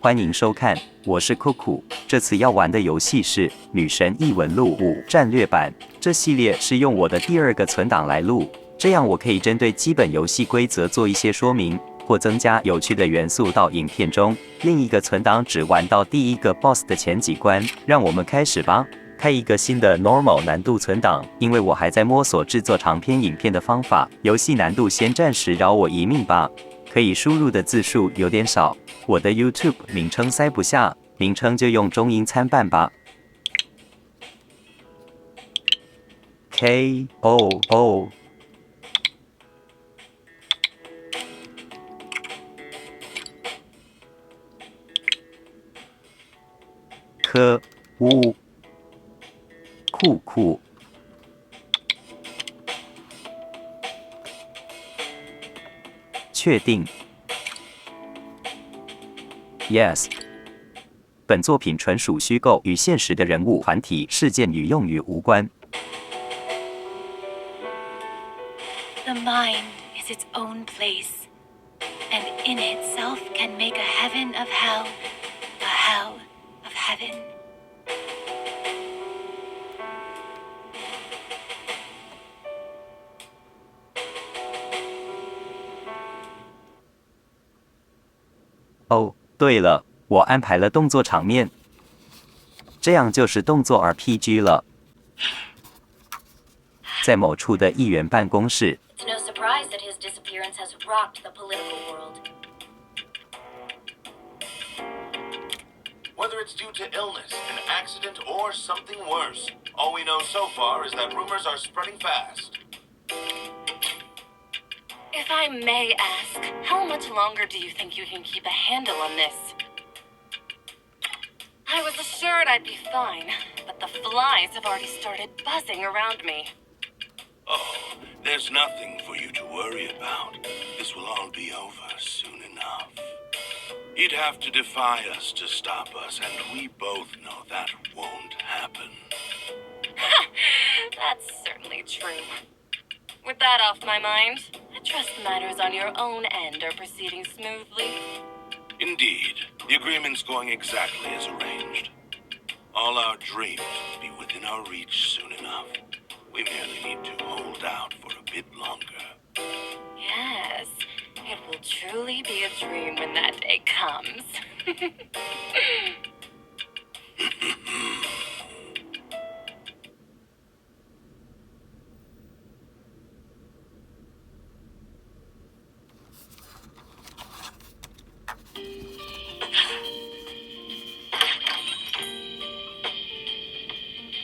欢迎收看，我是酷酷。这次要玩的游戏是《女神异闻录5战略版》。这系列是用我的第2个存档来录，这样我可以针对基本游戏规则做一些说明，或增加有趣的元素到影片中。另一个存档只玩到第1个 BOSS 的前几关。让我们开始吧。开一个新的 Normal 难度存档，因为我还在摸索制作长篇影片的方法。游戏难度先暂时饶我一命吧。可以输入的字数有点少，我的 YouTube 名称塞不下，名称就用中英参半吧。KOO科乌酷酷确定 Yes。 本作品纯属虚构，与现实的人物、团体、事件与用语无关。The mind is its own place, and in itself can make a heaven of hell, a hell of heaven. Oh， 对了，我安排了动作场面，这样就是动作 RPG 了。在某处的议员办公室。It's no surprise that his disappearance has rocked the political world. Whether it's due to illness, an accident, or something worse, all we know so far is that rumors are spreading fast. If I may ask, how much longer do you think you can keep a handle on this? I was assured I'd be fine, but the flies have already started buzzing around me. Oh, there's nothing for you to worry about. This will all be over soon enough. You'd have to defy us to stop us, and we both know that won't happen. That's certainly true. With that off my mind, I trust matters on your own end are proceeding smoothly. Indeed, the agreement's going exactly as arranged. All our dreams will be within our reach soon enough. We merely need to hold out for a bit longer. Yes, it will truly be a dream when that day comes.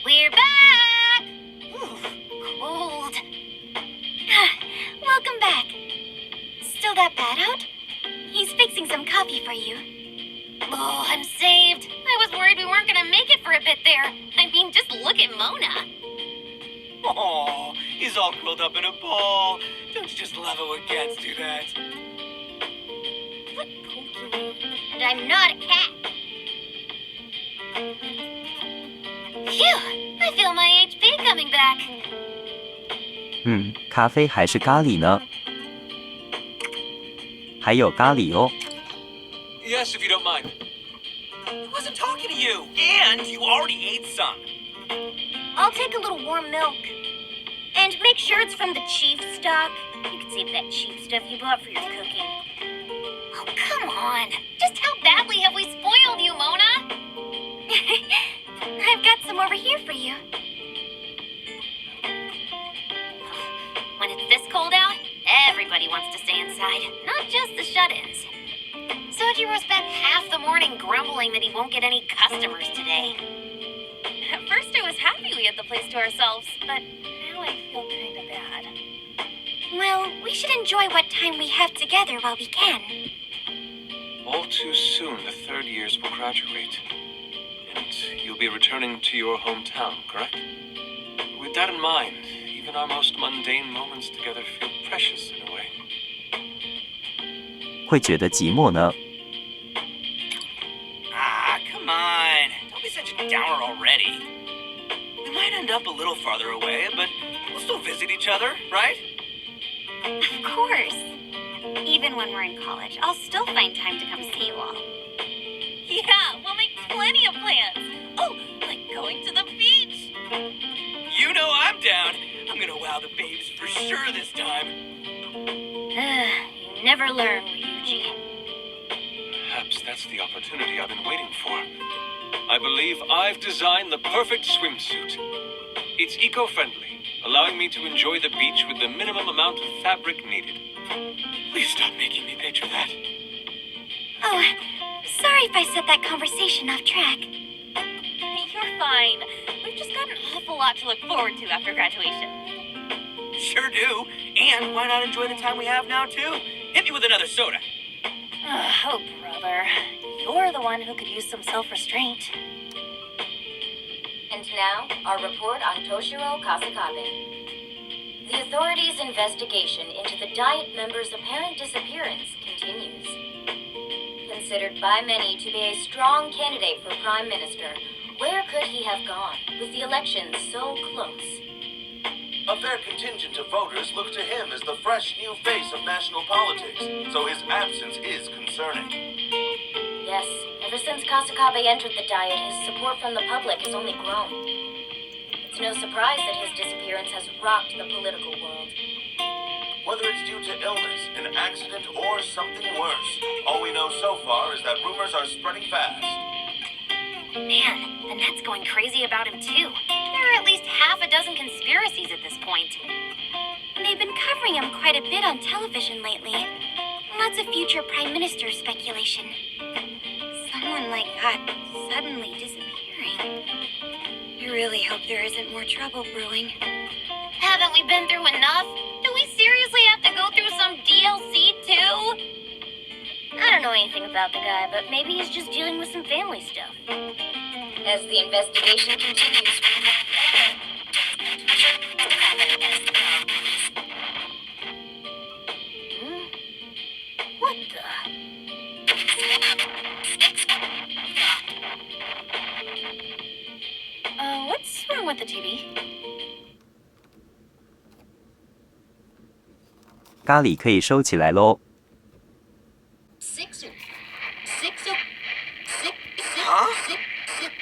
We're back! Ooh, cold. Welcome back. Still that bad out? He's fixing some coffee for you. Oh, I'm saved. I was worried we weren't gonna make it for a bit there. I mean, just look at Mona. Oh, he's all curled up in a ball. Don't you just love it when cats do that? What Pokey? And I'm not a cat. Phew! I feel my HP coming back. 咖啡还是咖喱呢？还有咖喱哦。Yes, if you don't mind. I wasn't talking to you. And you already ate some. I'll take a little warm milk. And make sure it's from the chief stock. You can save that cheap stuff you bought for your cooking. Oh, come on. Just how badly have we spoiled you, Mona? I've got some over here for you. When it's this cold out, everybody wants to stay inside, not just the shut-ins. Sojiro's spent half the morning grumbling that he won't get any customers today. At first I was happy we had the place to ourselves, but now I feel kind of bad. Well, we should enjoy what time we have together while we can. All too soon, the third years will graduate. And you'll be returning to your hometown, correct? With that in mind, even our most mundane moments together feel precious in a way. 会觉得寂寞呢？ Ah, come on. Don't be such a downer already. We might end up a little farther away, but we'll still visit each other, right? Of course. Even when we're in college, I'll still find time to come see you all. plenty of plans. Oh, like going to the beach. You know I'm down. I'm gonna wow the babes for sure this time. You never learn, Ryuji. Perhaps that's the opportunity I've been waiting for. I believe I've designed the perfect swimsuit. It's eco-friendly, allowing me to enjoy the beach with the minimum amount of fabric needed. Please stop making me picture that. Oh, sorry if I set that conversation off track. You're fine. We've just got an awful lot to look forward to after graduation. Sure do. And why not enjoy the time we have now, too? Hit me with another soda. Oh, brother. You're the one who could use some self-restraint. And now, our report on Toshiro Kasakabe. The authorities' investigation into the Diet member's apparent disappearance continues. Considered by many to be a strong candidate for Prime Minister, where could he have gone with the election so close? A fair contingent of voters look to him as the fresh new face of national politics, so his absence is concerning. Yes, ever since Kasakabe entered the Diet, his support from the public has only grown. It's no surprise that his disappearance has rocked the political world. Whether it's due to illness, an accident, or something worse, all we know so far is that rumors are spreading fast. Man, the net's going crazy about him, too. There are at least half a dozen conspiracies at this point. They've been covering him quite a bit on television lately. Lots of future prime minister speculation. Someone like that suddenly disappearing. I really hope there isn't more trouble brewing. Haven't we been through enough? Do we seriously have to go through some DLC, too? I don't know anything about the guy, but maybe he's just dealing with some family stuff. As the investigation continues, What the? What's wrong with the TV? 咖喱可以收起来喽。 Huh?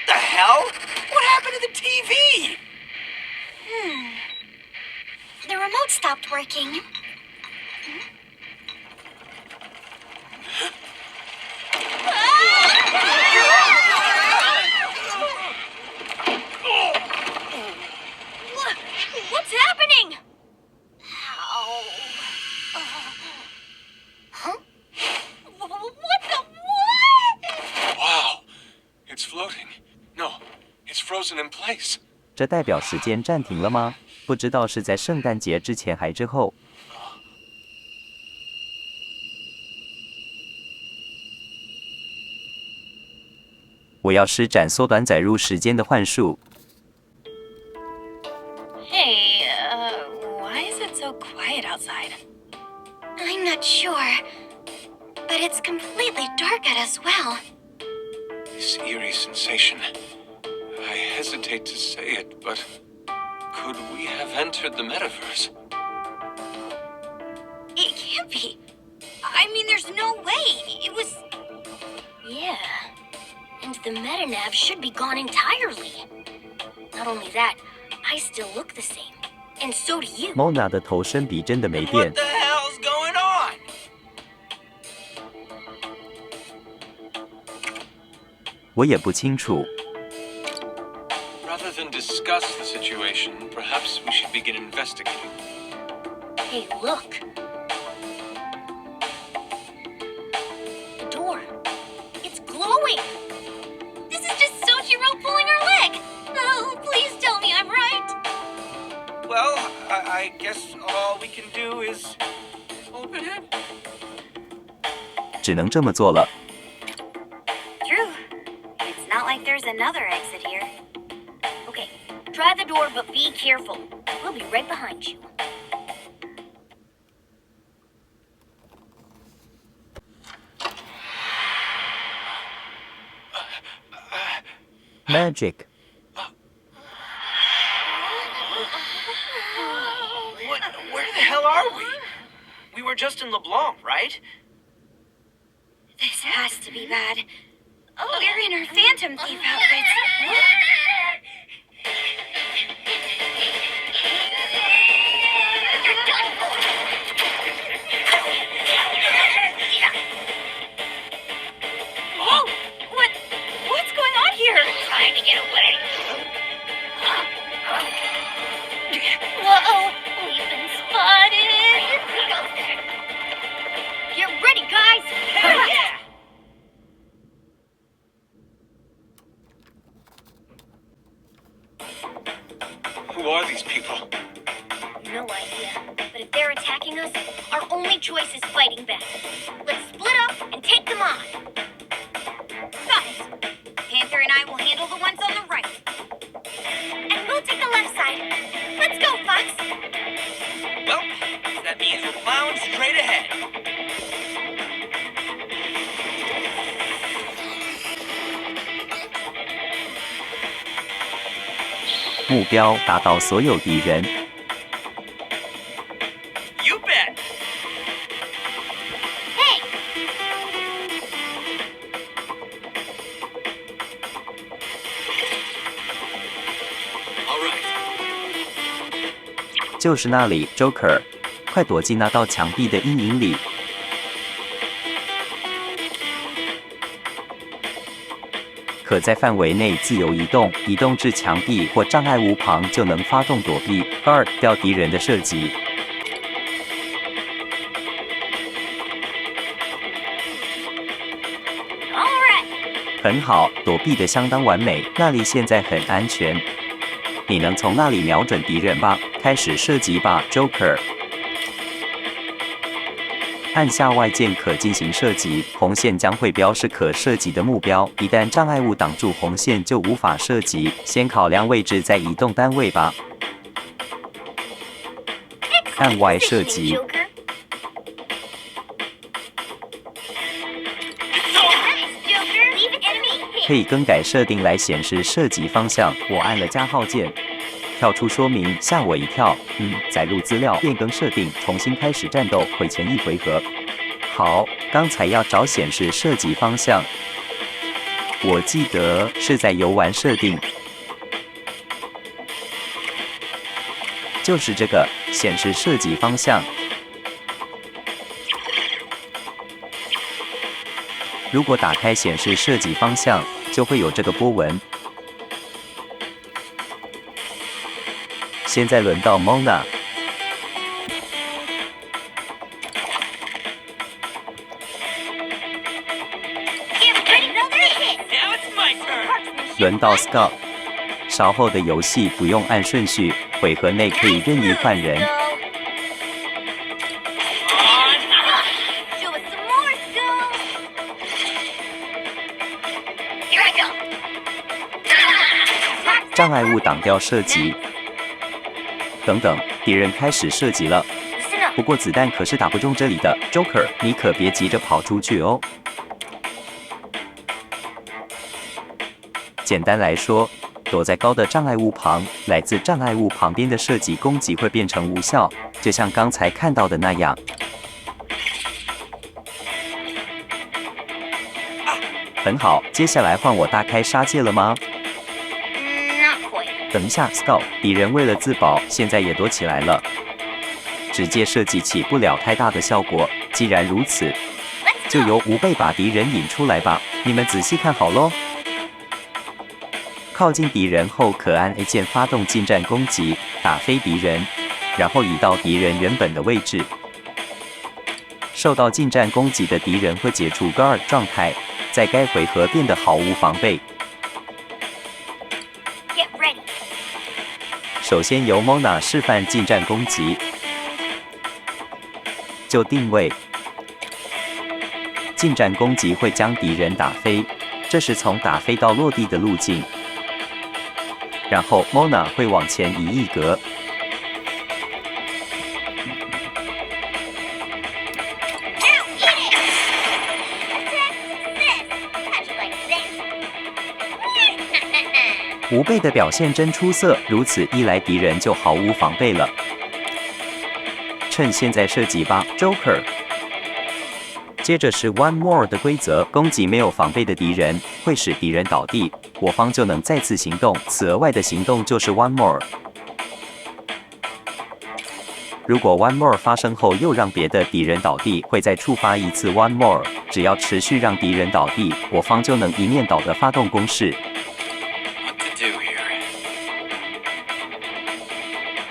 The hell? What happened to the TV? The remote stopped working. What's happening? Ow. Huh? What the what? Wow, it's floating. No, it's frozen in place. 这代表时间暂停了吗？不知道是在圣诞节之前还之后。我要施展缩短载入时间的幻术。 Hey, why is it so quiet outside? I'm not sure, but it's completely dark out as well. This eerie sensation. I hesitate to say it, but could we have entered the metaverse? It can't be. I mean, there's no way. It was... Yeah. And the metanav should be gone entirely. Not only that, I still look the same. And so do you. Mona 的头身比真的没变 What。the hell's going on? 我也不清楚。 Rather than discuss the situation, perhaps we should begin investigating. Hey, look. The door. It's glowing. This is just Soichiro pulling her leg. Oh, please tell me I'm right. Well, I guess all we can do is open it. 只能这么做了。 True. It's not like there's another exit here. Okay, try the door, but be careful. We'll be right behind you. Magic。 Where the hell are we? We were just in LeBlanc, right? This has to be bad. Oh, they're in our Phantom Thief outfits. You're done for. Oh, what's going on here? Trying to get away. Whoa! We've been spotted. Get ready, guys. Yeah! Who are these people? No idea. But if they're attacking us, our only choice is fighting back. Let's split up and take them on. Got it. Panther and I will handle the ones on the right. And we'll take the left side. Let's go, Fox. Well, that means we're plowing straight ahead. 目标打倒所有敌人。 You bet! Hey! All right. 就是那里 ，Joker， 快躲进那道墙壁的阴影里。可在范围内自由移动，移动至墙壁或障碍物旁就能发动躲避 ，guard 掉敌人的射击。 All right. 很好，躲避得相当完美，那里现在很安全。你能从那里瞄准敌人吧？开始射击吧 ，Joker。按下外键可进行射击，红线将会标示可射击的目标。一旦障碍物挡住红线，就无法射击。先考量位置，再移动单位吧。按 Y 射击。 Joker. Leave it enemy. 可以更改设定来显示射击方向。我按了加号键，跳出说明，吓我一跳。载入资料，变更设定，重新开始战斗，回前一回合。好，刚才要找显示射击方向，我记得是在游玩设定，就是这个显示射击方向。如果打开显示射击方向，就会有这个波纹。现在轮到 Mona， Get ready, another hit. Now it's my turn. 轮到 Scott。稍后的游戏不用按顺序，回合内可以任意换人。 Show us some more skills. Here I go. 障碍物挡掉射击。等等，敌人开始射击了。 Listen up. 不过子弹可是打不中这里的 ，Joker， 你可别急着跑出去哦。简单来说，躲在高的障碍物旁，来自障碍物旁边的射击攻击会变成无效，就像刚才看到的那样。很好，接下来换我大开杀戒了吗？ Not quite. 等一下 ，Scout， 敌人为了自保，现在也躲起来了。直接射击起不了太大的效果。既然如此， Let's 就 go. 由无备把敌人引出来吧。你们仔细看好喽。靠近敌人后，可按 A 键发动近战攻击，打飞敌人，然后移到敌人原本的位置。受到近战攻击的敌人会解除 Guard 状态，在该回合变得毫无防备。 Get ready. 首先由 Mona 示范近战攻击，就定位。近战攻击会将敌人打飞，这是从打飞到落地的路径。然后 Mona 会往前移一格， Now hit it. Attack success. How'd you like that? 无备的表现真出色，如此一来敌人就毫无防备了。趁现在射击吧 ，Joker。接着是 One More 的规则，攻击没有防备的敌人会使敌人倒地，我方就能再次行动。此额外的行动就是 One More。如果 One More 发生后又让别的敌人倒地，会再触发一次 One More。只要持续让敌人倒地，我方就能一面倒的发动攻势。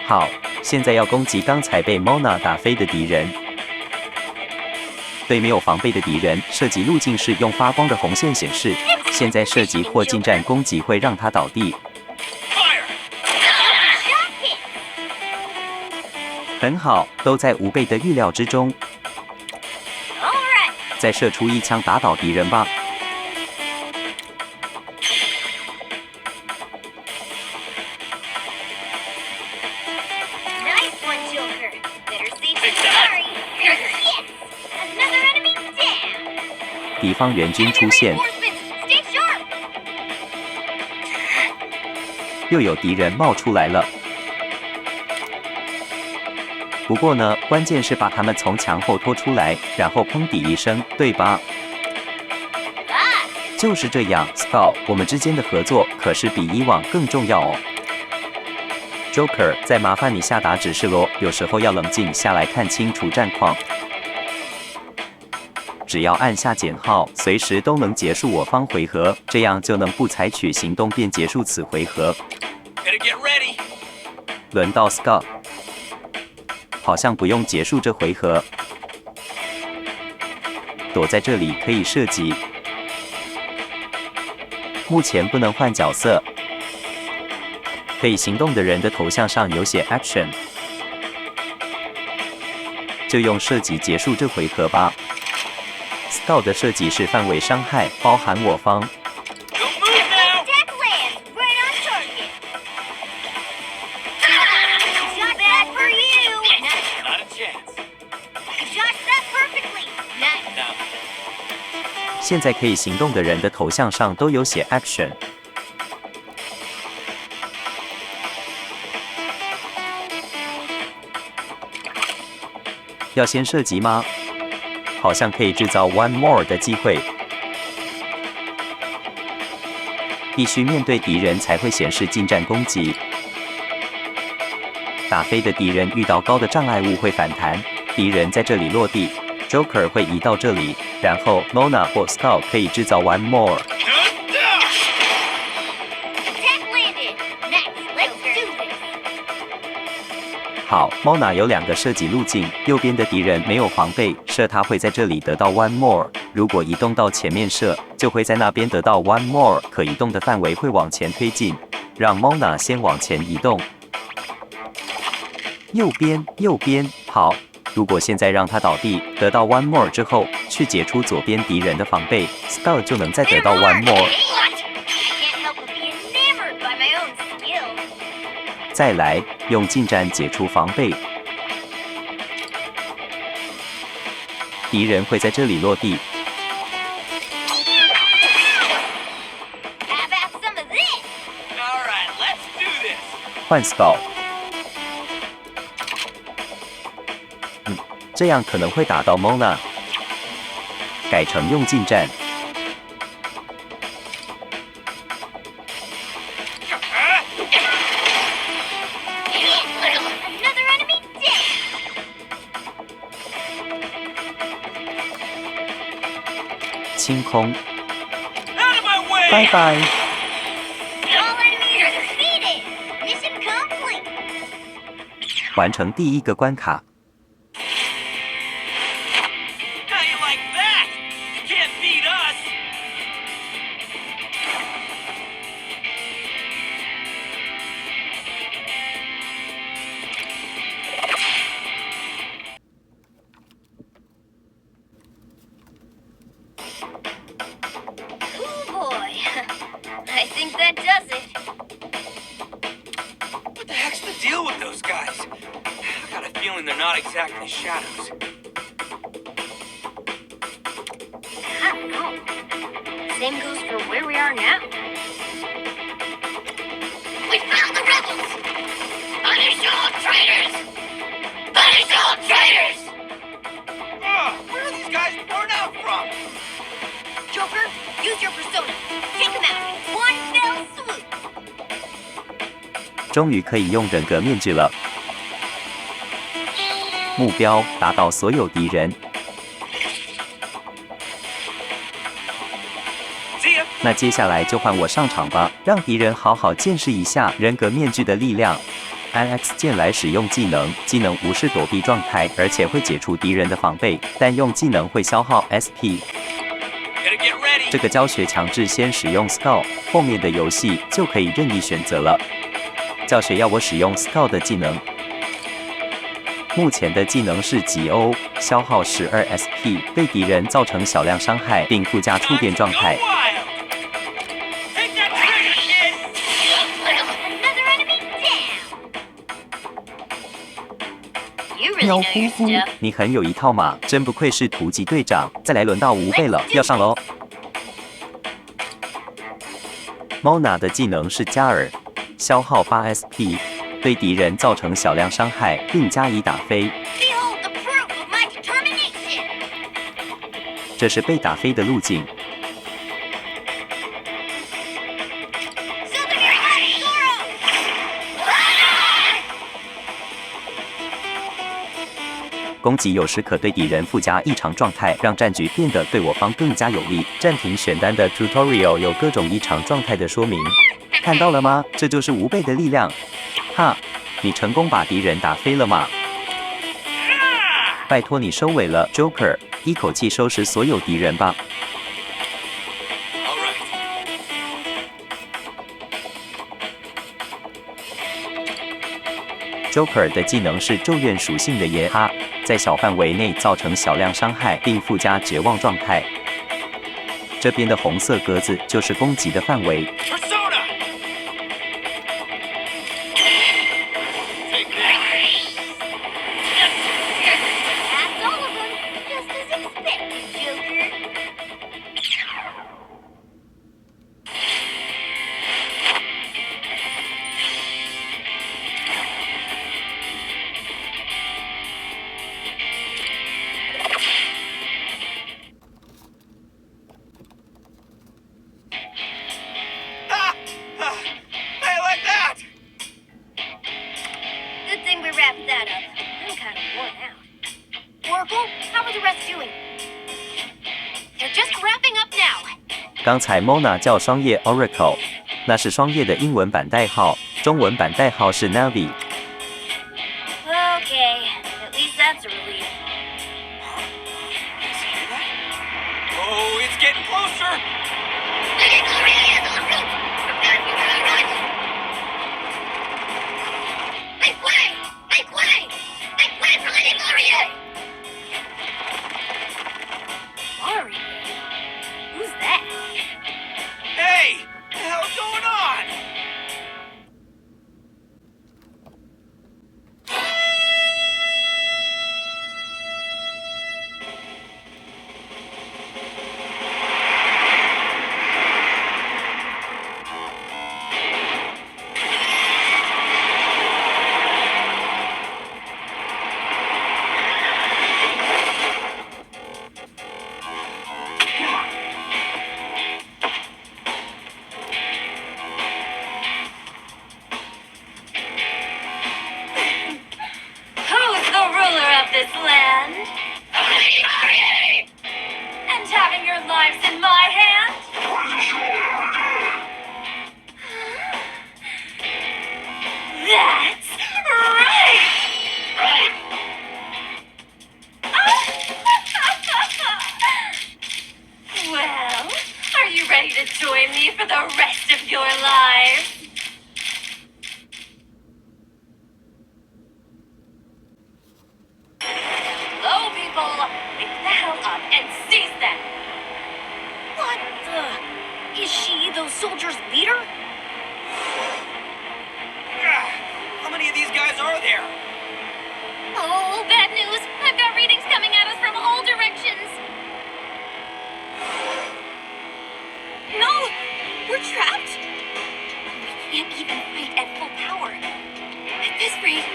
好，现在要攻击刚才被 Mona 打飞的敌人。对没有防备的敌人，射击路径是用发光的红线显示。现在射击或近战攻击会让他倒地。很好，都在无备的预料之中。再射出一枪打倒敌人吧。敌方援军出现，又有敌人冒出来了。不过呢，关键是把他们从墙后拖出来，然后砰地一声，对吧？就是这样 ，Skull， 我们之间的合作可是比以往更重要哦。Joker， 再麻烦你下达指示咯，有时候要冷静下来看清楚战况。只要按下减号，随时都能结束我方回合，这样就能不采取行动便结束此回合。轮到 Skull， 好像不用结束这回合。躲在这里可以射击。目前不能换角色。可以行动的人的头像上有写 Action， 就用射击结束这回合吧。Skull 的射击是范围伤害，包含我方。现在可以行动的人的头像上都有写 Action。要先射击吗？好像可以制造 One More 的机会。必须面对敌人才会显示近战攻击。打飞的敌人遇到高的障碍物会反弹，敌人在这里落地 ，Joker 会移到这里，然后 Mona 或 Skull 可以制造 One More。好 ，Mona 有2个射击路径，右边的敌人没有防备，射他会在这里得到 One More。如果移动到前面射，就会在那边得到 One More。可移动的范围会往前推进，让 Mona 先往前移动。右边，好。如果现在让他倒地，得到 One More 之后，去解除左边敌人的防备 ，Skull 就能再得到 One More。再来，用近战解除防备。敌人会在这里落地。换 Skull。这样可能会打到 Mona。改成用近战。清空，拜拜。完成第1个关卡。I think that does it. What the heck's the deal with those guys? I got a feeling they're not exactly shadows. I don't know. Same goes for where we are now. We found the rebels! Punish all traitors! Punish all traitors! Where are these guys born out from? Joker, use your persona. Take him out in one fell swoop. 终于可以用人格面具了。目标：打倒所有敌人。 See ya. 那接下来就换我上场吧，让敌人好好见识一下人格面具的力量。按 X 键来使用技能，技能无视躲避状态，而且会解除敌人的防备，但用技能会消耗 SP。 Gotta get ready. 这个教学强制先使用 Skull， 后面的游戏就可以任意选择了。教学要我使用 Skull 的技能，目前的技能是急欧，消耗12 SP， 对敌人造成小量伤害，并附加触电状态。 Go wild. Take that trigger, kid. Another enemy down. You really 喵 know 呼 your 呼 stuff.，你很有一套嘛，真不愧是突击队长。再来轮到无贝了，要上喽。Mona 的技能是加尔，消耗8 SP， 对敌人造成小量伤害，并加以打飞。 Behold the proof of my determination. 这是被打飞的路径。 Southern United Zoro. 攻击有时可对敌人附加异常状态，让战局变得对我方更加有利。暂停选单的 tutorial 有各种异常状态的说明，看到了吗？这就是无贝的力量。哈，你成功把敌人打飞了吗？拜托你收尾了 ，Joker， 一口气收拾所有敌人吧。 All right. Joker 的技能是咒怨属性的耶哈，在小范围内造成小量伤害，并附加绝望状态。这边的红色格子就是攻击的范围。 Persona. Take that. That's all of them. Just as expected, Joker. Ah! Ah! Hey, like that. Good thing we wrapped that up. I'm kind of worn out. Oracle, how are the rest doing? They're just wrapping up now. 刚才 Mona 叫双叶 Oracle， 那是双叶的英文版代号，中文版代号是 Navi。 Okay, at least that's a relief. See that? Oh, it's getting closer. Mario? Who's that? Hey, what the hell's going on? Who's the ruler of this land? And having your lives in my hand? That's right! Well, are you ready to join me for the rest of your lives? Hello, people! Pick the hell up and seize them! What the? Is she those soldiers' leader? Ah, how many of these guys are there? Oh, bad news. I've got readings coming at us from all directions. No! We're trapped? We can't even fight at full power. At this rate...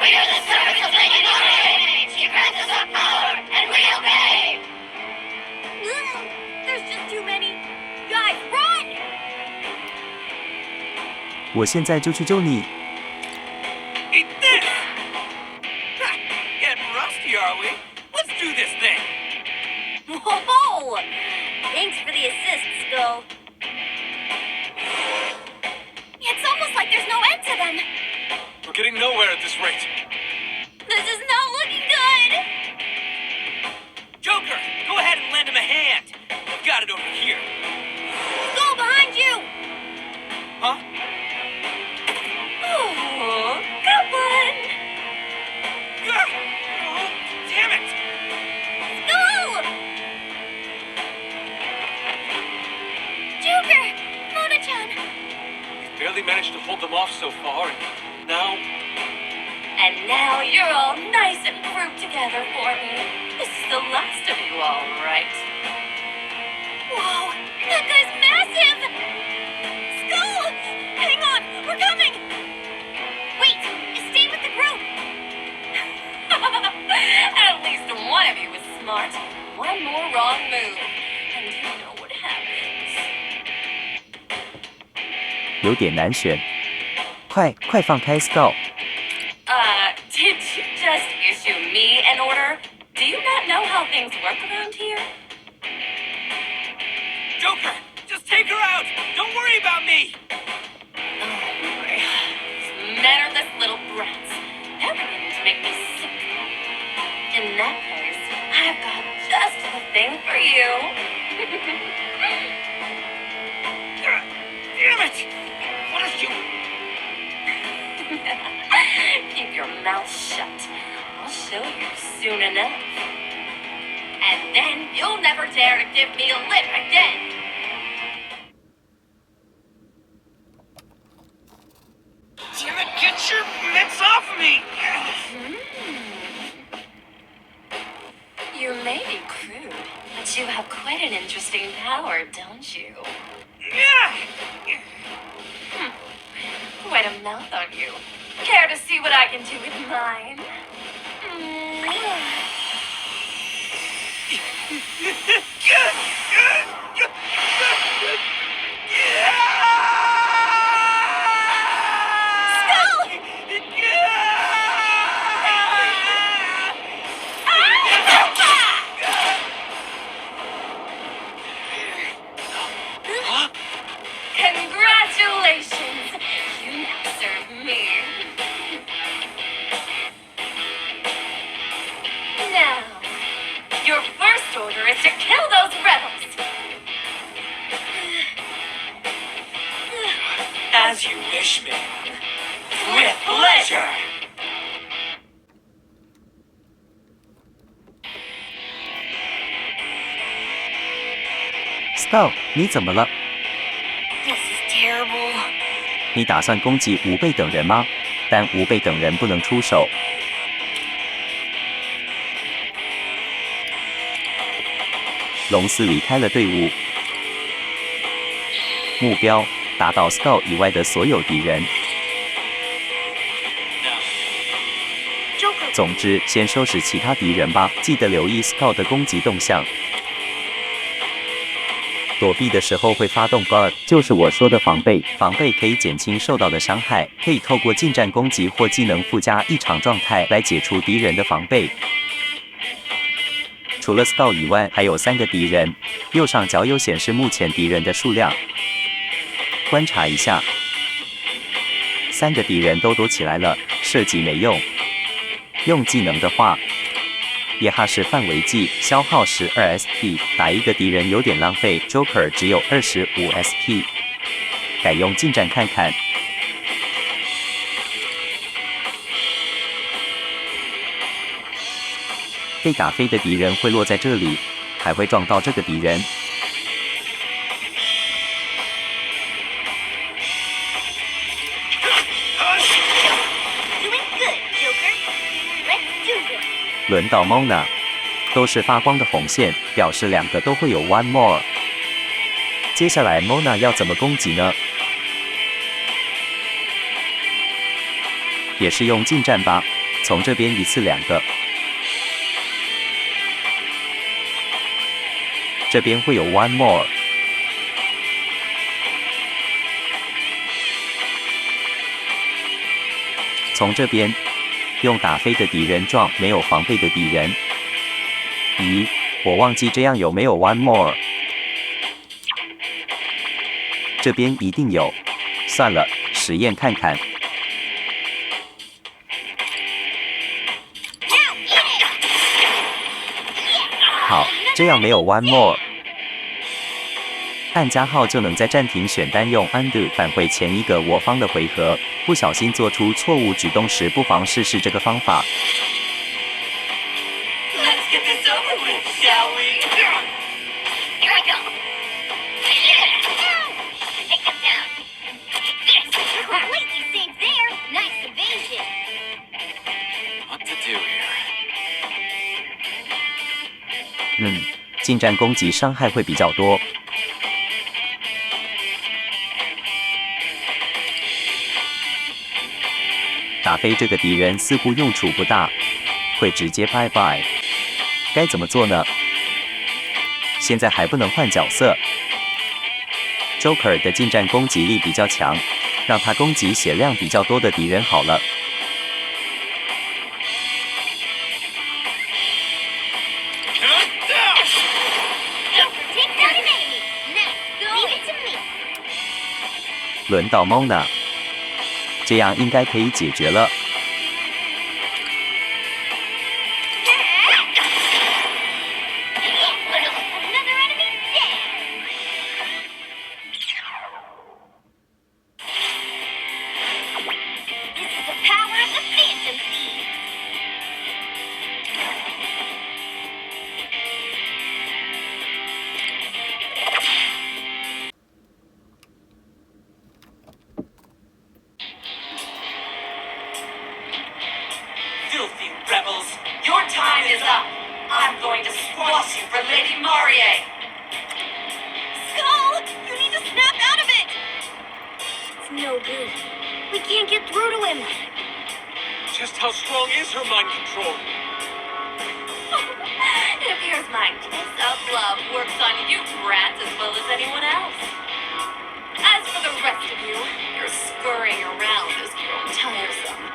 We are the servants of Lady Nori! She grants us our power, and we obey! 我现在就去救你。Eat this! Ha, getting rusty, are we? Let's do this thing. Whoa! Thanks for the assist, Skull. It's almost like there's no end to them. We're getting nowhere at this rate. This is not looking good. Joker, go ahead and lend him a hand. I've got it over here. Go behind you. Huh? Oh, good one. Oh, damn it! Go! Joker, Mona-chan. We've barely managed to hold them off so far, and now... And now you're all nice and grouped together for me. This is the last of you all, right? Whoa, that guy's massive. Skull, hang on, we're coming. Wait, stay with the group. At least one of you was smart. One more wrong move, and you know what happens. 有点难选，快放开 Skull！ Did you just issue me an order? Do you not know how things work around here? Joker, just take her out. Don't worry about me. Oh boy. These mannerless little brats. They're beginning to make me sick. In that case, I've got just the thing for you. Damn it! What is you... Keep your mouth shut. I'll show you soon enough. And then you'll never dare to give me a lip again. Damn it, get your mitts off me! You may be crude, but you have quite an interesting power, don't you? Quite a mouth on you. Care to see what I can do with mine? Congratulations! You now serve me. Now, your first order is to kill those rebels. As you wish, ma'am. With pleasure! Skull， 你怎么了？ This is terrible. 你打算攻击吾辈等人吗？但吾辈等人不能出手。龙斯离开了队伍，目标打倒 Skull 以外的所有敌人。 Joker, 总之，先收拾其他敌人吧，记得留意 Skull 的攻击动向。躲避的时候会发动 Guard， 就是我说的防备。防备可以减轻受到的伤害，可以透过近战攻击或技能附加异常状态来解除敌人的防备。除了 Skull 以外，还有3个敌人。右上角有显示目前敌人的数量。观察一下，3个敌人都躲起来了，射击没用。用技能的话，叶哈式范围技，消耗12 SP， 打一个敌人有点浪费。Joker 只有25 SP， 改用近战看看。被打飞的敌人会落在这里，还会撞到这个敌人。 doing good, Joker. Let's do this. 轮到 Mona， 都是发光的红线，表示2个都会有 one more。接下来 Mona 要怎么攻击呢？也是用近战吧，从这边一次2个，这边会有 one more。从这边用打飞的敌人撞没有防备的敌人。咦，我忘记这样有没有 one more？ 这边一定有，算了，实验看看。好，这样没有 one more。按加号就能在暂停选单用 undo 返回前一个我方的回合。不小心做出错误举动时，不妨试试这个方法。Let's get this over with, shall we? Here I go. Take him down. Yes, completely safe there. Nice evasion. What to do here? 近战攻击伤害会比较多。打飞这个敌人似乎用处不大，会直接拜拜。该怎么做呢？现在还不能换角色。Joker 的近战攻击力比较强，让他攻击血量比较多的敌人好了。Take down an enemy. Nice. Leave it to me. 轮到 Mona， 这样应该可以解决了。Another enemy dead. This is the power of the Phantom Thief. Filthy rebels, your time is up. I'm going to squash you for Lady Marie. Skull, you need to snap out of it. It's no good. We can't get through to him. Just how strong is her mind control? It appears my kiss of love works on you brats as well as anyone else. As for the rest of you, your scurrying around has grown tiresome.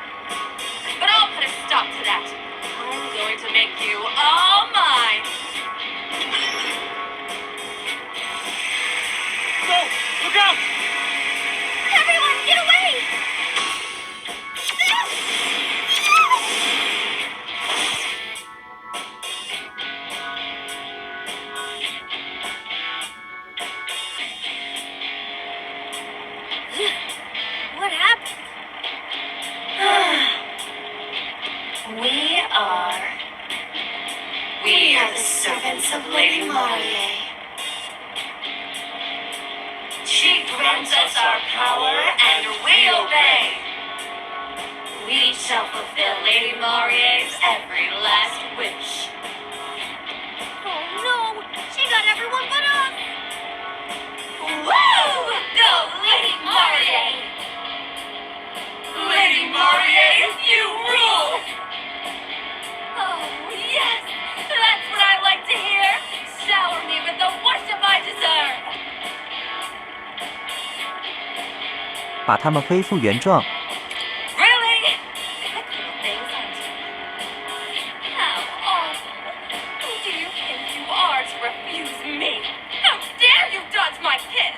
But I'll put a stop to that. I'm going to make you all mine. Go! Look out! Everyone, get away! What happened? We are the servants of Lady Marie. She grants us our power and we obey. We shall fulfill Lady Marie's every last wish. Oh no! She got everyone but us! Woo! Go, Lady Marie! Lady Marie, you rule! Oh, yes! That's what I like to hear! Shower me with the worship I deserve! 把他们恢复原状。 Really? Quick little things, aren't you? How awful! Who do you think you are to refuse me? How dare you dodge my kiss?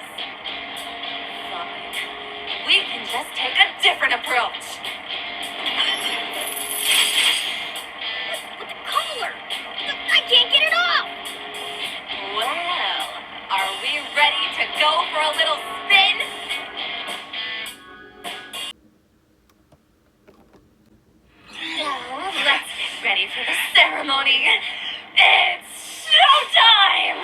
Fine. We can just take a different approach. With the collar! I can't get it off! Well, are we ready to go for a little spin? Now, let's get ready for the ceremony. It's showtime!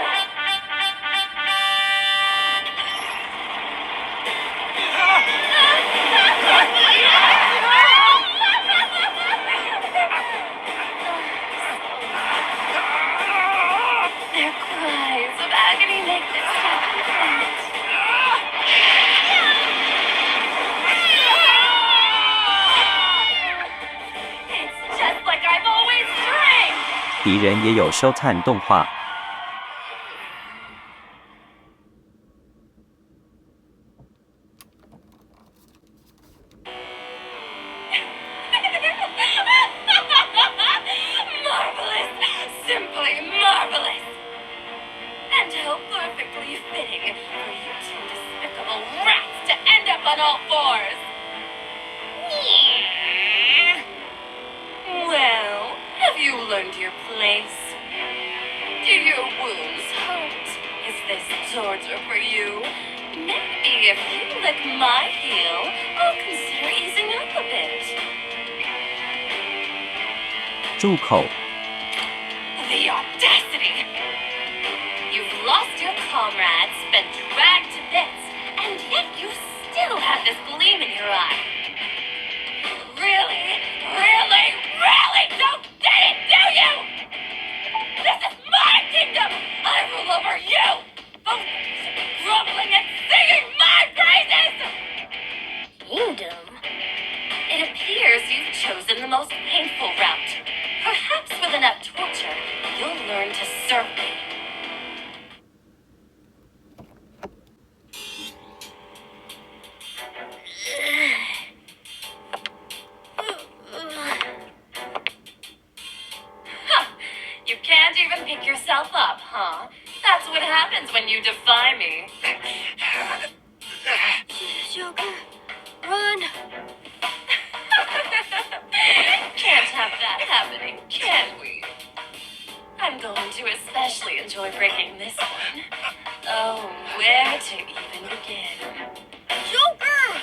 Their cries of agony make this happen. It's just like I've always dreamed. 敌人也有收探动画。on all fours. Well, have you learned your place? Do your wounds hurt? Is this torture for you? Maybe if you lick my heel, I'll consider easing up a bit. 住口！ The audacity! You've lost your comrades, been dragged to bits, and yet you still have this gleam in your eye. Really, don't get it, do you? This is my kingdom! I rule over you! Both grumbling and singing my praises! Kingdom? It appears you've chosen the most painful route. Perhaps with enough torture, you'll learn to serve me. You can't even pick yourself up, huh? That's what happens when you defy me. Joker, run! Can't have that happening, can we? I'm going to especially enjoy breaking this one. Oh, where to even begin? Joker!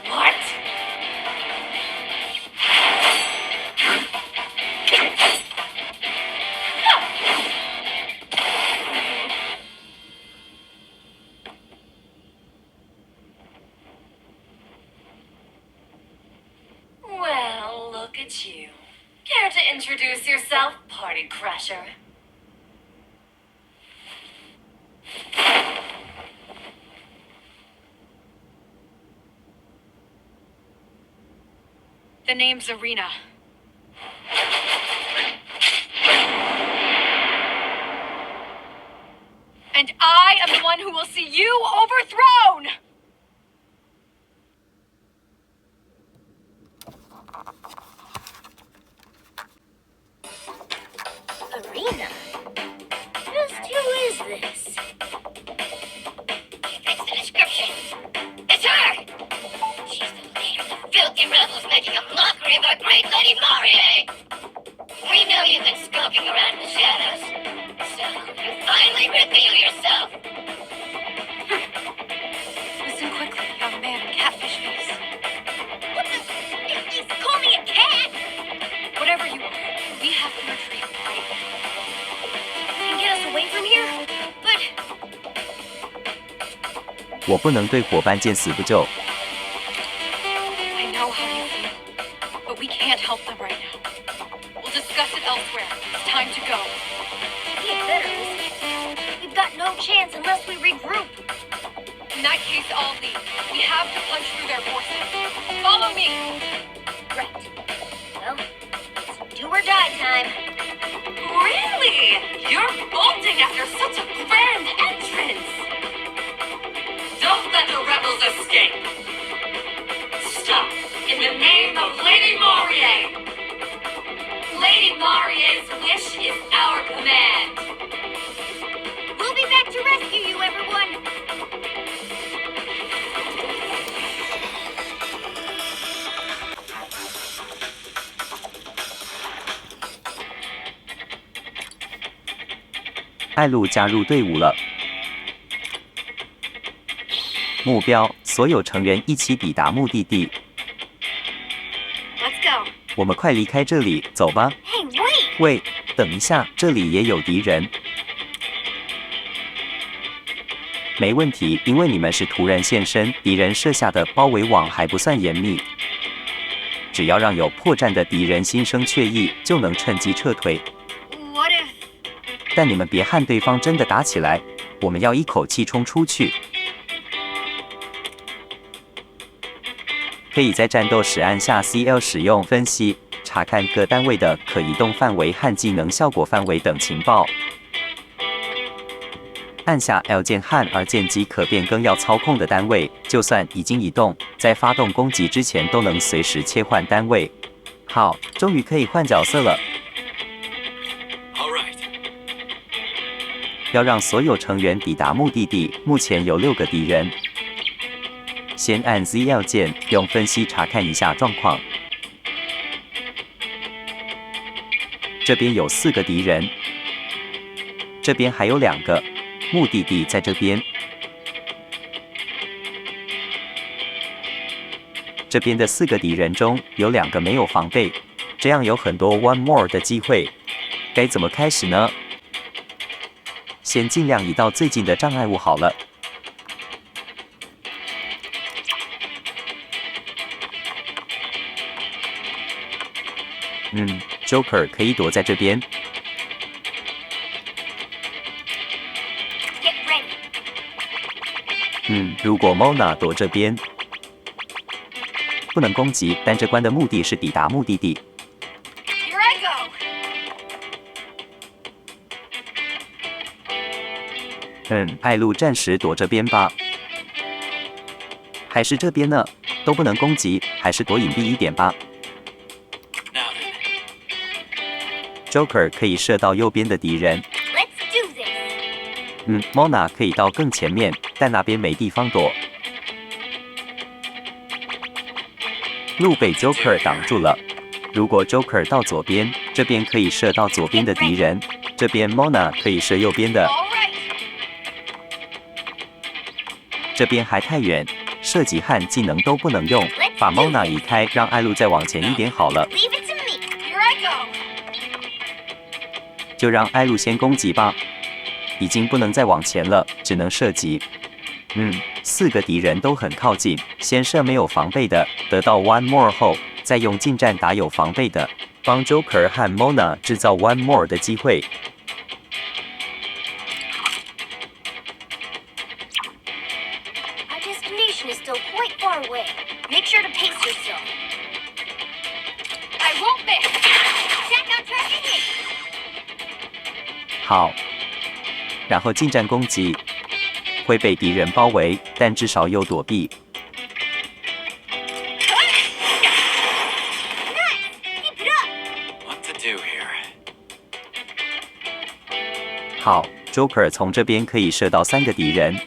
What? Well, look at you. Care to introduce yourself, party crasher? The name's Arena. And I am the one who will see you overthrown! Arena? Just who is this? She fits the description. It's her! She's the leader of the filthy rebels making a mockery of our great Lady Marie! We know you've been skulking around in the shadows, so you finally reveal yourself! Listen quickly, young man in catfish face. What the? You call me a cat? Whatever you are, we have to retreat right now. You can get us away from here? But 我不能对伙伴见死不救。 I know how you feel, but we can't help them right now. We'll discuss it elsewhere. It's time to go. we better listen. We've got no chance unless we regroup. In that case, I'll lead. We have to punch through their forces. Follow me! Right. Well, it's do or die time. Really? You're bolting after such a grand entrance! Don't let the rebels escape! Stop! In the name of Lady Marie! Lady Marie's wish is our command! We'll be back to rescue you, everyone!艾露加入队伍了。目标：所有成员一起抵达目的地。 Let's go. 我们快离开这里，走吧。 Hey, wait! 喂，等一下，这里也有敌人。没问题，因为你们是突然现身，敌人设下的包围网还不算严密。只要让有破绽的敌人心生怯意，就能趁机撤退。 What if... 但你们别和对方真的打起来，我们要一口气冲出去。可以在战斗时按下 CL 使用分析，查看各单位的可移动范围和技能效果范围等情报。按下 L 键和 R 键即可变更要操控的单位，就算已经移动，在发动攻击之前都能随时切换单位。好，终于可以换角色了。 All right. 要让所有成员抵达目的地。目前有6个敌人。先按 ZL 键，用分析查看一下状况。这边有4个敌人，这边还有2个，目的地在这边。这边的4个敌人中有2个没有防备，这样有很多 one more 的机会。该怎么开始呢？ 先尽量移到最近的障碍物好了。Joker 可以躲在这边。 Get ready. 如果 Mona 躲这边，不能攻击，但这关的目的是抵达目的地。 Here I go. 艾露暂时躲这边吧。还是这边呢？都不能攻击，还是躲隐蔽一点吧。 Now then. Joker 可以射到右边的敌人。 Let's do this. Mona 可以到更前面，但那边没地方躲。路被 Joker 挡住了。如果 Joker 到左边，这边可以射到左边的敌人，这边 Mona 可以射右边的。 All right. 这边还太远，射击和技能都不能用。把 Mona 移开，让艾露再往前一点好了。 Leave it to me. Here I go. 就让艾露先攻击吧。已经不能再往前了，只能射击。4个敌人都很靠近，先射没有防备的，得到 one more 后，再用近战打有防备的，帮 Joker 和 Mona 制造 one more 的机会。 Our destination is still quite far away. Make sure to pace yourself. I won't miss. Check out tracking hit. 好，然后近战攻击，会被敌人包围，但至少有躲避。 Keep it up. What to do here? 好 ，Joker 从这边可以射到3个敌人。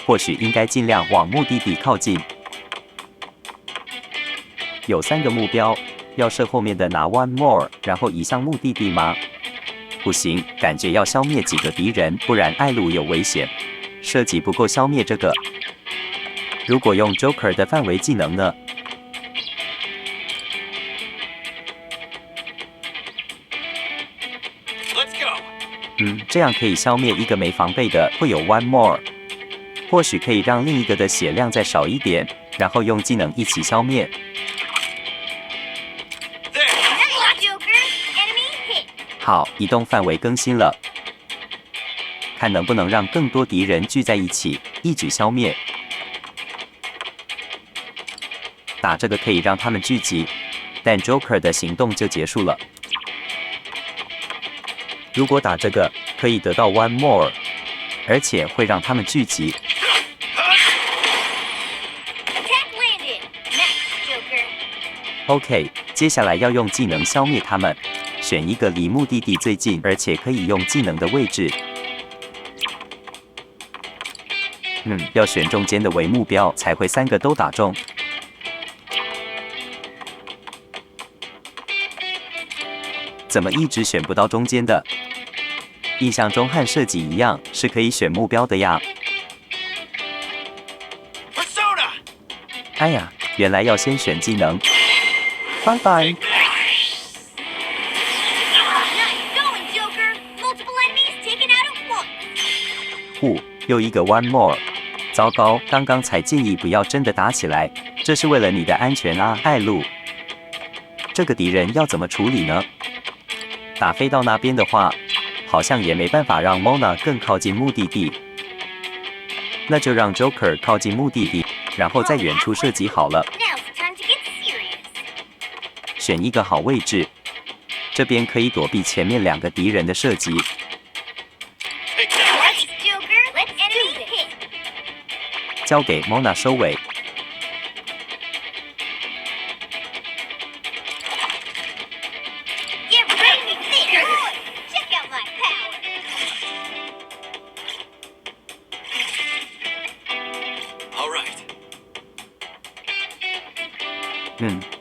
或许应该尽量往目的地靠近。有3个目标，要射后面的拿 one more， 然后移向目的地吗？不行，感觉要消灭几个敌人，不然艾露有危险。射击不够消灭这个。如果用 Joker 的范围技能呢？ Let's go. 这样可以消灭一个没防备的，会有 one more。或许可以让另一个的血量再少一点，然后用技能一起消灭。 There. Nice, Joker. Enemy hit. 好，移动范围更新了，看能不能让更多敌人聚在一起，一举消灭。打这个可以让他们聚集，但 Joker 的行动就结束了。如果打这个，可以得到 one more， 而且会让他们聚集。 Attack landed. Nice, Joker. OK， 接下来要用技能消灭他们，选一个离目的地最近，而且可以用技能的位置。要选中间的为目标，才会3个都打中。怎么一直选不到中间的？印象中和射击一样，是可以选目标的呀。 Persona! 哎呀，原来要先选技能。拜拜。 Nice going, Joker. Multiple enemies taken out at once. 又一个 one more。糟糕，刚刚才建议不要真的打起来，这是为了你的安全啊，艾露。这个敌人要怎么处理呢？打飞到那边的话，好像也没办法让 Mona 更靠近目的地。那就让 Joker 靠近目的地，然后在远处射击好了。 Now's the time to get serious. 选一个好位置，这边可以躲避前面2个敌人的射击。 Nice, Joker. Let's enemy hit. 交给 Mona 收尾。Get ready, big boy! Check out my power!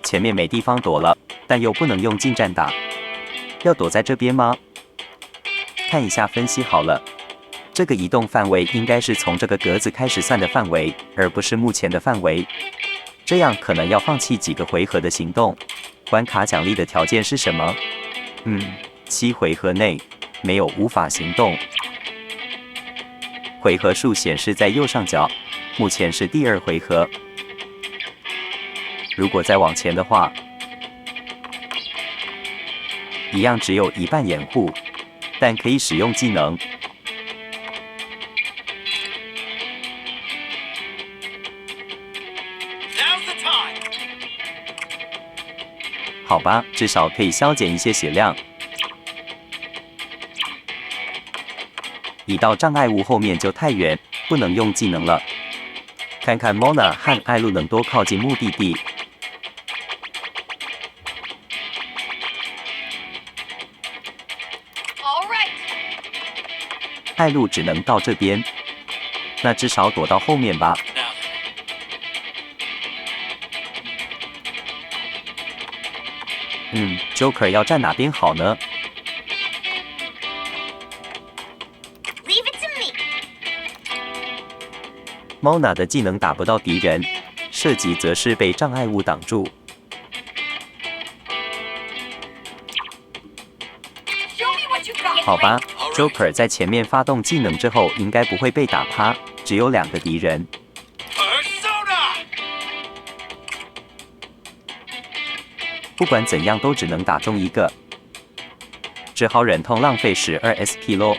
前面没地方躲了，但又不能用近战打，要躲在这边吗？看一下分析好了，这个移动范围应该是从这个格子开始算的范围，而不是目前的范围。这样可能要放弃几个回合的行动。关卡奖励的条件是什么？7回合内没有无法行动。回合数显示在右上角，目前是第2回合。如果再往前的话，一样只有一半掩护，但可以使用技能。好吧，至少可以消减一些血量。一到障碍物后面就太远，不能用技能了。看看 Mona 和艾露能多靠近目的地。All right. 艾露只能到这边，那至少躲到后面吧。Joker 要站哪边好呢？ Leave it to me! Mona 的技能打不到敌人，射击则是被障碍物挡住。 Show me what you got. 好吧 ，Joker 在前面发动技能之后，应该不会被打趴，只有2个敌人。不管怎样，都只能打中1个，只好忍痛浪费12 SP 咯。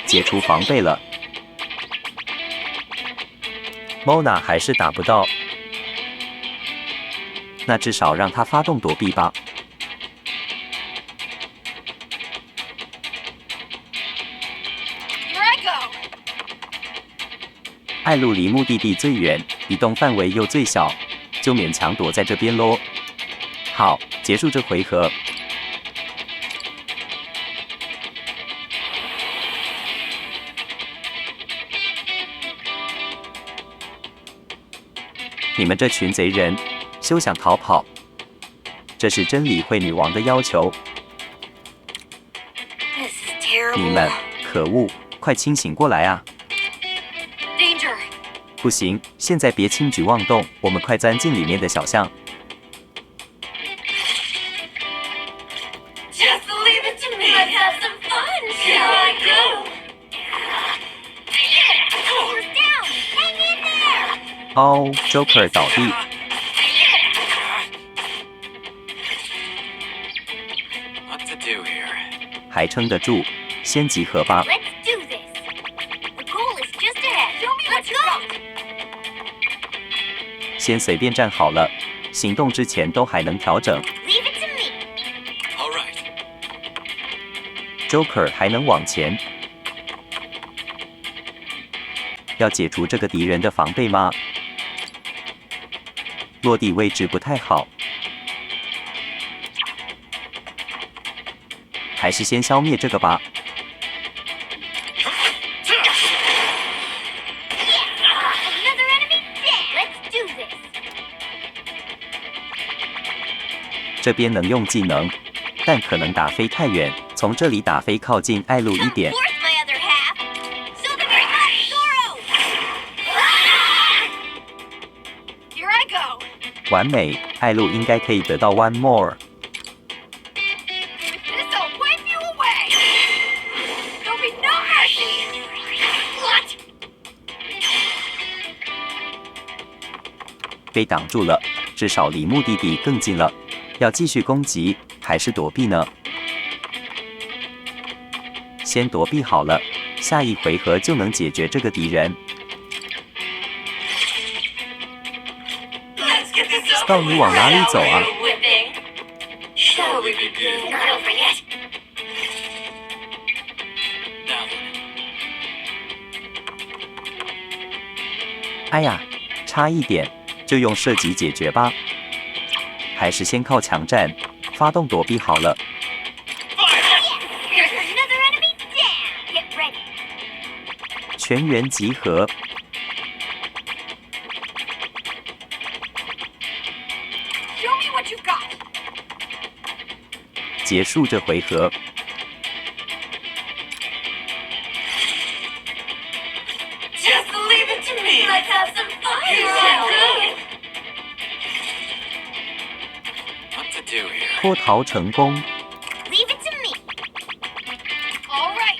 解除防备了 ，Mona 还是打不到，那至少让他发动躲避吧。 艾露离目的地最远，移动范围又最小，就勉强躲在这边咯。好，结束这回合。你们这群贼人，休想逃跑！这是真理会女王的要求。 This is terrible. 你们，可恶，快清醒过来啊！ Danger. 不行，现在别轻举妄动，我们快钻进里面的小巷。 Just leave it to me. Let's have some fun, shall I go? We're down. Hang in there. 哦 ，Joker 倒地。 What to do here? 还撑得住，先集合吧。 Let's do this. The goal is just ahead. Show me what you got. 先随便站好了，行动之前都还能调整。 Leave it to me. All right. Joker 还能往前。要解除这个敌人的防备吗？落地位置不太好，还是先消灭这个吧。 Another enemy dead. Let's do this. 这边能用技能，但可能打飞太远，从这里打飞靠近艾露一 Come 点。 forth, my other half. So the remote Zoro. Here I go. 完美，艾露应该可以得到 one more。 This'll wipe you away. There'll be no mercy. What? 被挡住了，至少离目的地更近了。要继续攻击还是躲避呢？先躲避好了，下一回合就能解决这个敌人。 Let's get this over 到底往哪里走啊？ with it. shall we begin? Not over yet. Now then. 哎呀，差一点，就用射击解决吧。还是先靠强战，发动躲避好了。 Here's another enemy down. Get ready. 全员集合， Show me what you got. 结束这回合。 Just leave it to me. Let's have some fun, shall we? What to do here? 脱逃成功， Leave it to me. All right.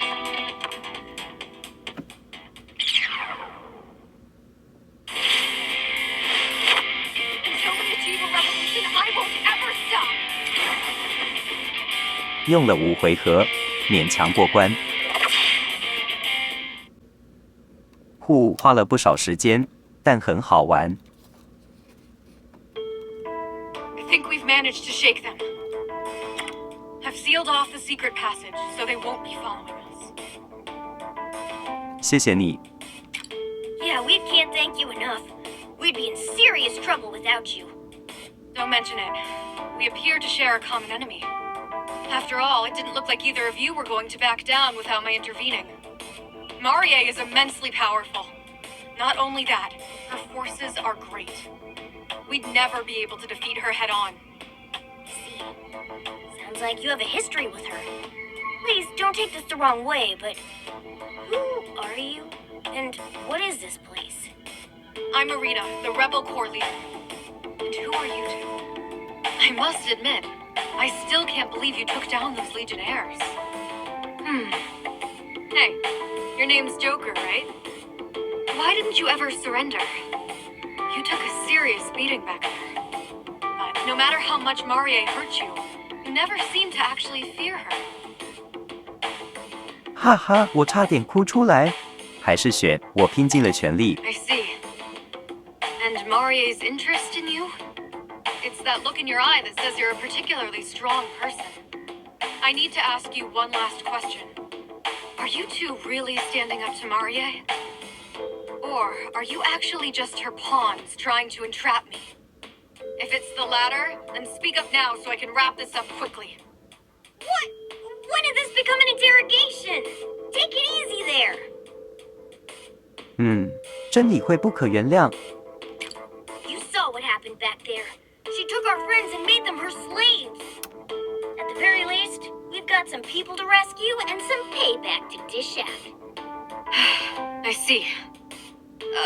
Until we achieve a revolution, I won't ever stop. 用了5回合，勉强过关。花了不少时间，但很好玩。 I think we've managed to shake them. I've sealed off the secret passage, so they won't be following us. 谢谢你， Yeah, we can't thank you enough. We'd be in serious trouble without you. Don't mention it. We appear to share a common enemy. After all, it didn't look like either of you were going to back down without my intervening. Marie is immensely powerful. Not only that, her forces are great. We'd never be able to defeat her head on. See, sounds like you have a history with her. Please don't take this the wrong way, but who are you? And what is this place? I'm Irina, the rebel corps leader. And who are you two? I must admit, I still can't believe you took down those Legionnaires. Hey, your name's Joker, right? Why didn't you ever surrender? You took a serious beating back there. But no matter how much Marie hurt you, you never seemed to actually fear her. 哈哈，我差点哭出来。还是选我拼尽了全力。 I see. And Marie's interest in you? It's that look in your eye that says you're a particularly strong person. I need to ask you one last question. Are you two really standing up to Marie? Or are you actually just her pawns trying to entrap me? If it's the latter, then speak up now so I can wrap this up quickly. What? When did this become an interrogation? Take it easy there. 真理会不可原谅。 You saw what happened back there. She took our friends and made them her slaves. At the very least, we've got some people to rescue and some payback to dish out. I see.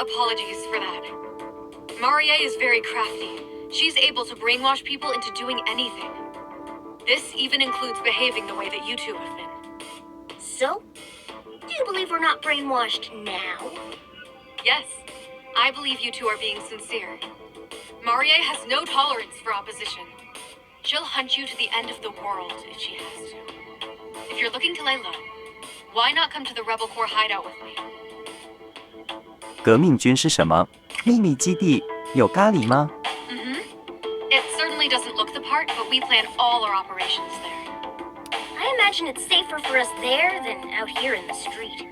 Apologies for that. Marie is very crafty. She's able to brainwash people into doing anything. This even includes behaving the way that you two have been. So, do you believe we're not brainwashed now? Yes, I believe you two are being sincere. Marie has no tolerance for opposition. She'll hunt you to the end of the world if she has to. If you're looking to lay low, why not come to the Rebel Corps hideout with me? 革命军是什么？秘密基地有咖喱吗？ It certainly doesn't look the part, but we plan all our operations there. I imagine it's safer for us there than out here in the street.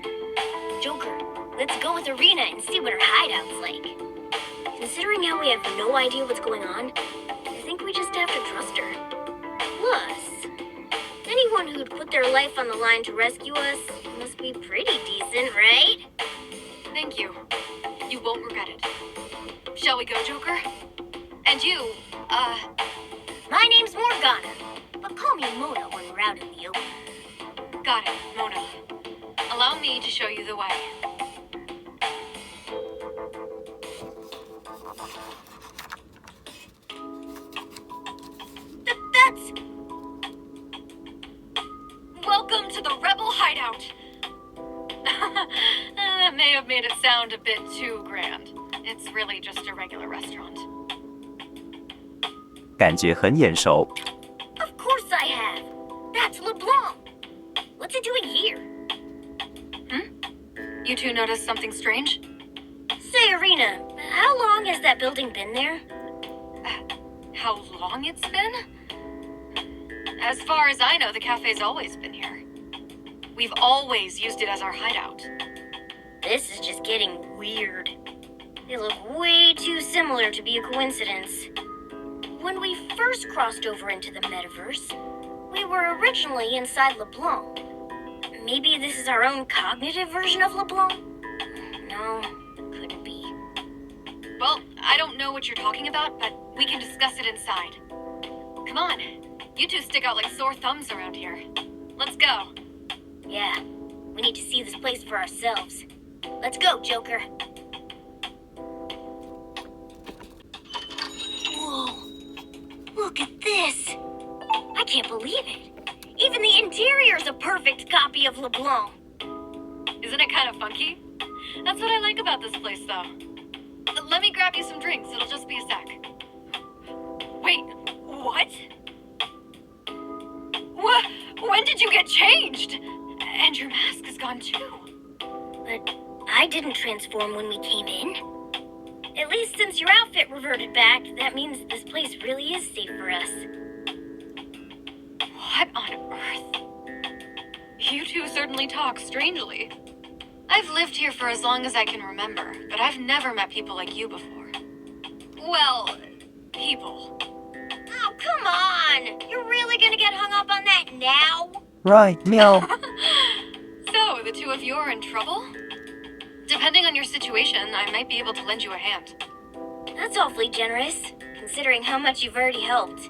Joker, let's go with Irina and see what her hideout's like. Considering how we have no idea what's going on, I think we just have to trust her. Plus, anyone who'd put their life on the line to rescue us must be pretty decent, right? Thank you. You won't regret it. Shall we go, Joker? And you, My name's Morgana, but call me Mona when we're out in the open. got it, Mona. Allow me to show you the way. That's... Welcome to the Rebel Hideout. That may have made it sound a bit too grand. It's really just a regular restaurant. 感觉很眼熟。 Of course I have. That's LeBlanc. What's it doing here? You two noticed something strange? Say, Irina, how long has that building been there? How long it's been? As far as I know, the cafe's always been here. We've always used it as our hideout. This is just getting weird. They look way too similar to be a coincidence. When we first crossed over into the metaverse, we were originally inside LeBlanc. Maybe this is our own cognitive version of LeBlanc? No, couldn't be. Well, I don't know what you're talking about, but we can discuss it inside. Come on. You two stick out like sore thumbs around here. Let's go. Yeah, we need to see this place for ourselves. Let's go, Joker. Whoa, look at this. I can't believe it. Even the interior's a perfect copy of LeBlanc. Isn't it kind of funky? That's what I like about this place, though. Let me grab you some drinks. It'll just be a sec. Wait, what? When did you get changed? And your mask is gone too. But I didn't transform when we came in. At least since your outfit reverted back, that means this place really is safe for us. What on earth? You two certainly talk strangely. I've lived here for as long as I can remember, but I've never met people like you before. Well, people. Oh, come on! You're really gonna get hung up on that now? Right, meow. So, the two of you are in trouble? Depending on your situation, I might be able to lend you a hand. That's awfully generous, considering how much you've already helped.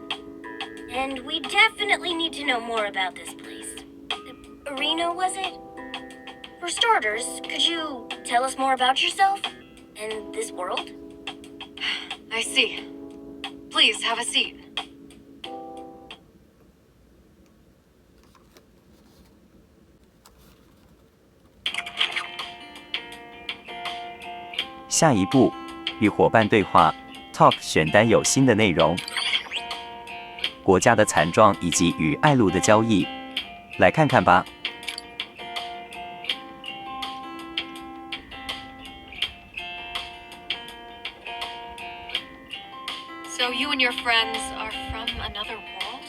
And we definitely need to know more about this place. The arena, was it? For starters, could you tell us more about yourself and this world? I see. Please, have a seat. 下一步，与伙伴对话 ，Talk 选单有新的内容，国家的惨状以及与艾露的交易，来看看吧。 So you and your friends are from another world?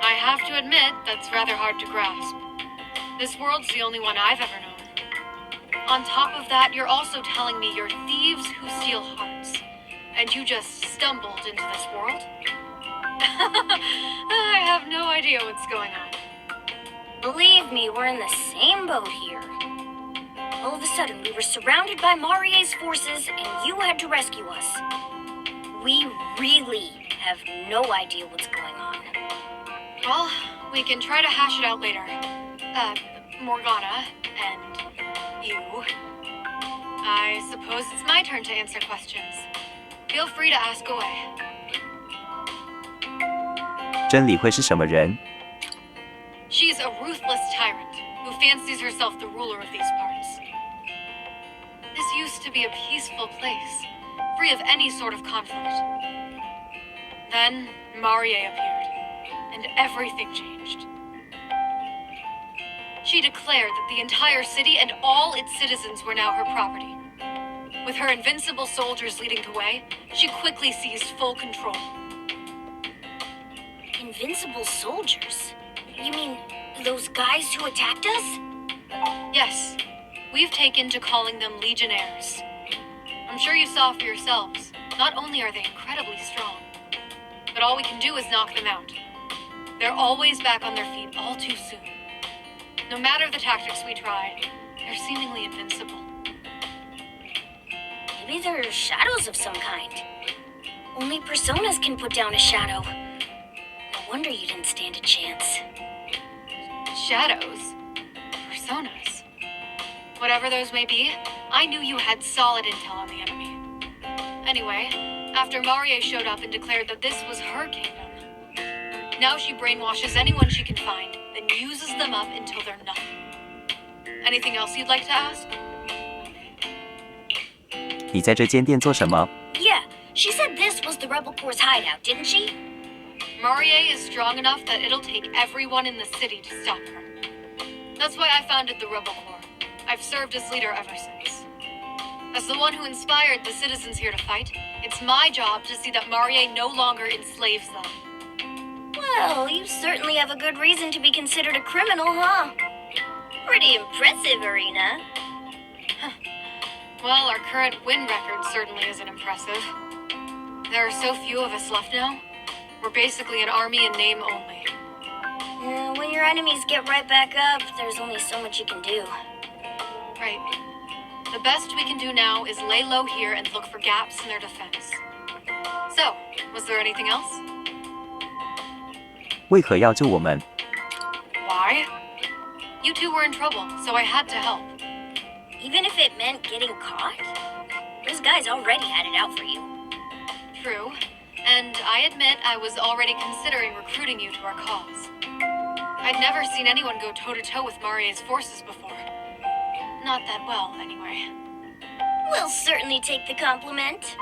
I have to admit, that's rather hard to grasp. This world's the only one I've ever known. On top of that, you're also telling me you're thieves who steal hearts. And you just stumbled into this world? I have no idea what's going on. Believe me, we're in the same boat here. All of a sudden, we were surrounded by Marie's forces, and you had to rescue us. We really have no idea what's going on. Well, we can try to hash it out later. Morgana, and you. I suppose it's my turn to answer questions. Feel free to ask away. 真理会是什么人？ She's a ruthless tyrant who fancies herself the ruler of these parts. This used to be a peaceful place, free of any sort of conflict. Then, Marie appeared, and everything changed. She declared that the entire city and all its citizens were now her property. With her invincible soldiers leading the way, she quickly seized full control. Invincible soldiers? You mean those guys who attacked us? Yes, we've taken to calling them Legionnaires. I'm sure you saw for yourselves. Not only are they incredibly strong, but all we can do is knock them out. They're always back on their feet all too soon. No matter the tactics we try, they're seemingly invincible. Maybe they're shadows of some kind. Only personas can put down a shadow. No wonder you didn't stand a chance. Shadows? Personas? Whatever those may be, I knew you had solid intel on the enemy. Anyway, after Marie showed up and declared that this was her kingdom, now she brainwashes anyone she can find, then uses them up until they're nothing. Anything else you'd like to ask? 你在这间店做什么？ Yeah, she said this was the Rebel Corps' hideout, didn't she? Marie is strong enough that it'll take everyone in the city to stop her. That's why I founded the Rebel Corps. I've served as leader ever since. As the one who inspired the citizens here to fight, it's my job to see that Marie no longer enslaves them. Well, you certainly have a good reason to be considered a criminal, huh? Pretty impressive, Arena. Well, our current win record certainly isn't impressive. There are so few of us left now. We're basically an army in name only. When your enemies get right back up, there's only so much you can do. Right. The best we can do now is lay low here and look for gaps in their defense. So, was there anything else? 为何要救我们？ Why? You two were in trouble, so I had to help. Even if it meant getting caught? Those guys already had it out for you. True. And I admit I was already considering recruiting you to our cause. I'd never seen anyone go toe-to-toe with Marie's forces before. Not that well, anyway. We'll certainly take the compliment.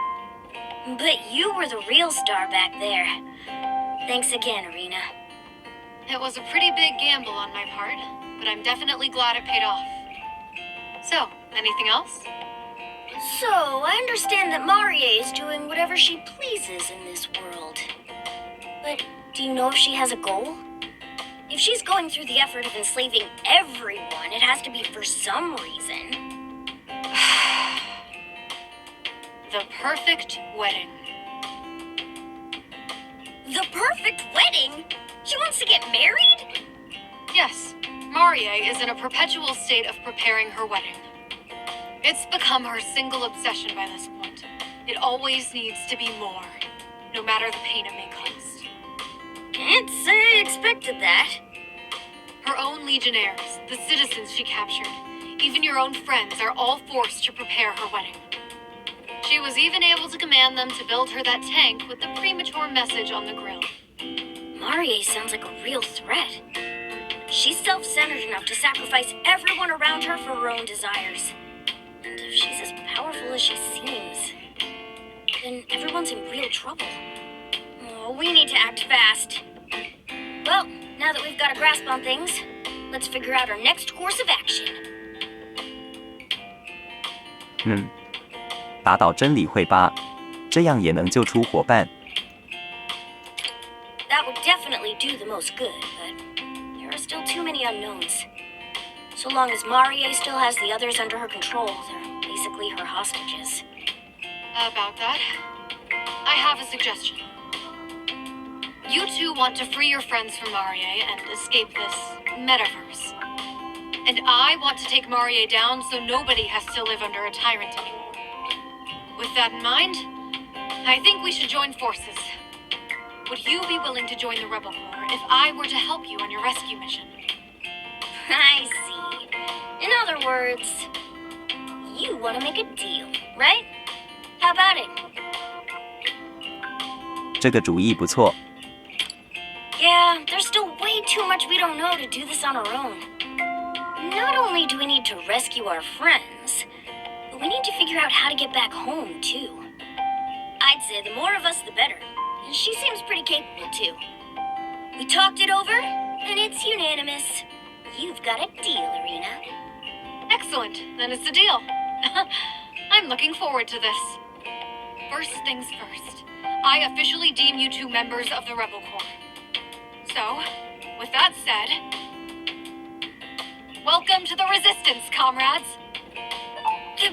But you were the real star back there. Thanks again, Arena. It was a pretty big gamble on my part, but I'm definitely glad it paid off. So, anything else? So, I understand that Marie is doing whatever she pleases in this world. But do you know if she has a goal? If she's going through the effort of enslaving everyone, it has to be for some reason. The perfect wedding. The perfect wedding? She wants to get married? Yes, Marie is in a perpetual state of preparing her wedding. It's become her single obsession by this point. It always needs to be more, no matter the pain it may cost. Can't say I expected that. Her own legionnaires, the citizens she captured, even your own friends are all forced to prepare her wedding. She was even able to command them to build her that tank with the premature message on the grill. Marie sounds like a real threat. She's self-centered enough to sacrifice everyone around her for her own desires. And if she's as powerful as she seems, then everyone's in real trouble. Oh, we need to act fast. Well, now that we've got a grasp on things, let's figure out our next course of action. 打倒真理会吧，这样也能救出伙伴。 That would definitely do the most good, but there are still too many unknowns. So long as Marie still has the others under her control, they're basically her hostages. About that, I have a suggestion. You two want to free your friends from Marie and escape this metaverse. And I want to take Marie down so nobody has to live under a tyrant anymore. With that in mind, I think we should join forces. Would you be willing to join the Rebel Corps if I were to help you on your rescue mission? I see. In other words, you want to make a deal, right? How about it? 这个主意不错。 Yeah, there's still way too much we don't know to do this on our own. Not only do we need to rescue our friends, but we need to figure out how to get back home, too. I'd say the more of us, the better. And she seems pretty capable, too. We talked it over, and it's unanimous. You've got a deal, Arena. Excellent, then it's a deal. I'm looking forward to this. First things first, I officially deem you two members of the Rebel Corps. So, with that said, welcome to the Resistance, comrades.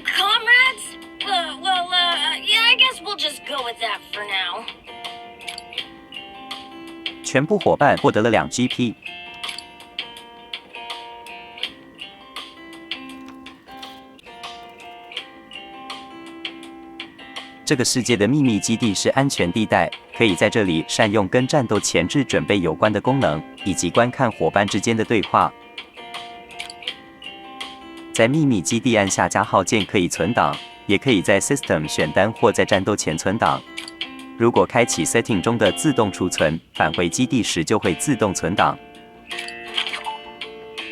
Comrades? Yeah, I guess we'll just go with that for now. 全部伙伴获得了2 GP。这个世界的秘密基地是安全地带，可以在这里善用跟战斗前置准备有关的功能，以及观看伙伴之间的对话。在秘密基地按下加号键可以存档，也可以在 System 选单或在战斗前存档。如果开启 Setting 中的自动储存，返回基地时就会自动存档。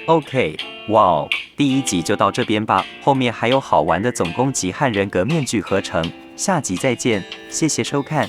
OK， 哇哦，第1集就到这边吧，后面还有好玩的总攻击和人格面具合成，下集再见，谢谢收看。